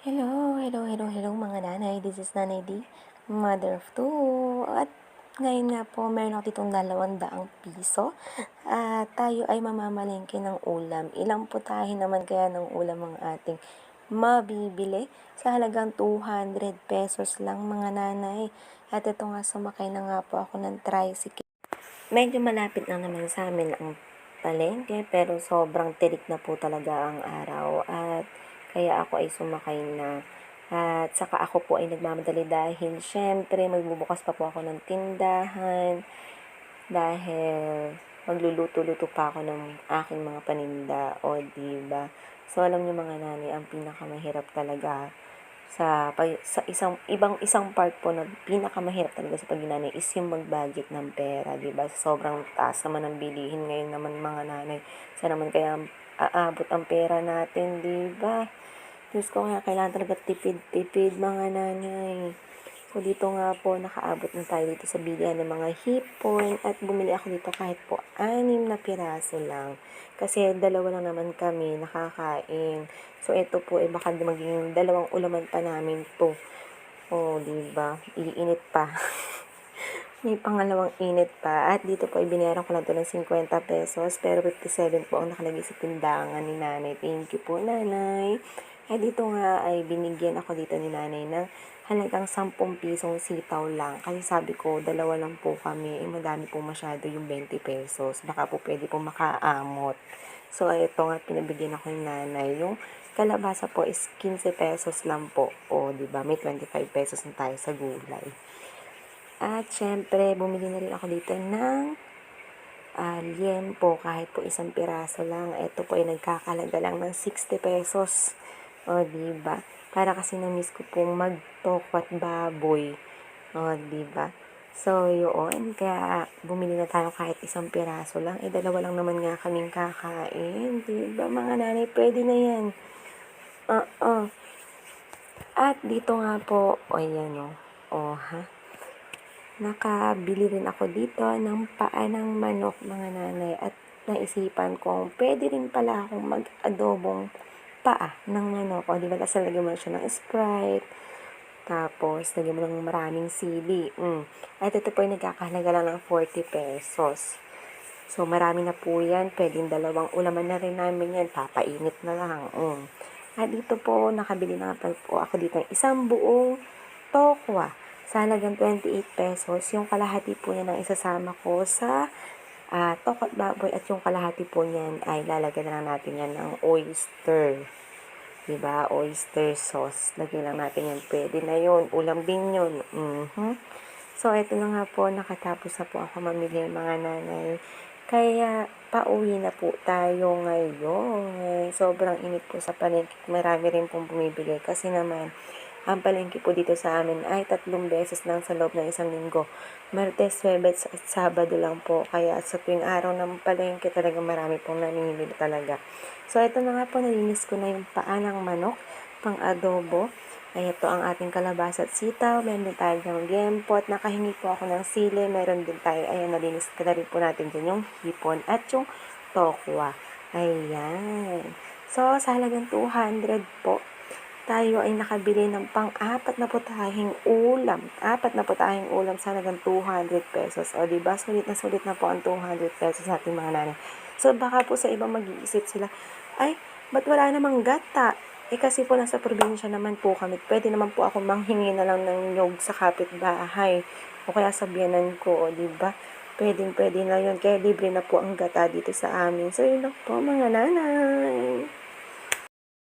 Hello mga nanay. This is Nanay D, mother of two. At ngayon nga po, meron ako ditong 200 piso. At tayo ay mamamalengke ng ulam. Ilang putahe naman kaya ng ulam ang ating mabibili? Sa halagang 200 pesos lang mga nanay. At ito nga, sumakay na nga po ako ng tricycle. Medyo malapit lang naman sa amin ang palengke, pero sobrang tirik na po talaga ang araw. At kaya ako ay sumakay na. At saka ako po ay nagmamadali dahil syempre magbubukas pa po ako ng tindahan dahil magluluto-luto pa ako ng aking mga paninda, o diba? So alam niyo mga nanay, ang pinakamahirap talaga sa isang part po na pinakamahirap talaga sa pagninanay is yung mag-budget ng pera, 'di ba? Sobrang taas naman ng bilihin ngayon naman mga nanay. Saan naman kaya aabot ang pera natin, 'di ba? Diyos ko, kaya kailangan talaga tipid-tipid mga nanay. So dito nga po, nakaabot na tayo dito sa bilihan ng mga hipon at bumili ako dito kahit po 6 na piraso lang. Kasi dalawa lang naman kami nakakain. So ito po ay baka maging dalawang ulaman pa namin to. Oh, di ba? Iinit pa. May pangalawang init pa. At dito po ay binayaran ko lang to ng 50 pesos. Pero 57 po ang nakalagay sa tindahan ni nanay. Thank you po, nanay. At dito nga ay binigyan ako dito ni nanay ng halagang 10 pisong sitaw lang. Kasi sabi ko, dalawa lang po kami. Eh, madami po masyado yung 20 pesos. Baka po pwede po makaamot. So, ito nga, pinabigyan ako ni nanay. Yung kalabasa po is 15 pesos lang po. O, diba? May 25 pesos na tayo sa gulay. At syempre, bumili na rin ako dito ng liempo, kahit po 1 piraso lang. Ito po ay nagkakalaga lang ng 60 pesos. O, diba? Para kasi na-miss ko pong magtokwat baboy. O, diba? So, yun. Kaya, bumili na tayo kahit 1 piraso lang. Eh, dalawa lang naman nga kaming kakain. Diba, mga nanay? Pwede na yan. At dito nga po, o, yan o. O, ha? Nakabili rin ako dito ng paa ng manok mga nanay, at naisipan kong pwede rin pala akong mag-adobong paa ng manok. O, di ba? Tapos lagyan mo na siya ng Sprite. Tapos, lagyan mo ng maraming sili. At ito po ay nagkakahalaga lang ng 40 pesos. So, marami na po yan. Pwedeng dalawang ulaman na rin namin yan. Papainit na lang. At dito po, nakabili na po ako dito ng isang buong tokwa sa halagang 28 pesos. Yung kalahati po niya ng isasama ko sa tokwa at baboy, at yung kalahati po niyan ay lalagyan na lang natin yan ng oyster. Diba? Oyster sauce. Lagyan lang natin yan. Pwede na yun. Ulam din yun. So, ito na nga po. Nakatapos na po ako mamili mga nanay. Kaya, pauwi na po tayo ngayon. Sobrang init po sa palengke. Marami rin pong bumibili. Kasi naman, ang palengke po dito sa amin ay 3 beses lang sa loob ng isang linggo. Martes, Huwebes at Sabado lang po. Kaya sa tuwing araw ng palengke talaga marami pong namimili talaga. So, ito na nga po. Nalinis ko na yung paa ng manok pang adobo. Ay, ito ang ating kalabasa at sitaw. Meron din tayo ng liempo at nakahingi po ako ng sili. Meron din tayo, ayan, nalinis ka na rin po natin dyan yung hipon at yung tokwa. Ayan. So, sa halagang 200 po, tayo ay nakabili ng pang-4 na putahing ulam. 4 na putahing ulam sa halagang 200 pesos. O, diba? Sulit na po ang 200 pesos sa ating mga nanay. So, baka po sa ibang mag-iisip sila, ay, ba't wala namang gata? Eh, kasi po nasa probinsya naman po kami. Pwede naman po ako manghingi na lang ng nyog sa kapitbahay. O kaya sa biyanan ko, o, diba? Pwede na yun. Kaya libre na po ang gata dito sa amin. So, yun lang po mga nanay.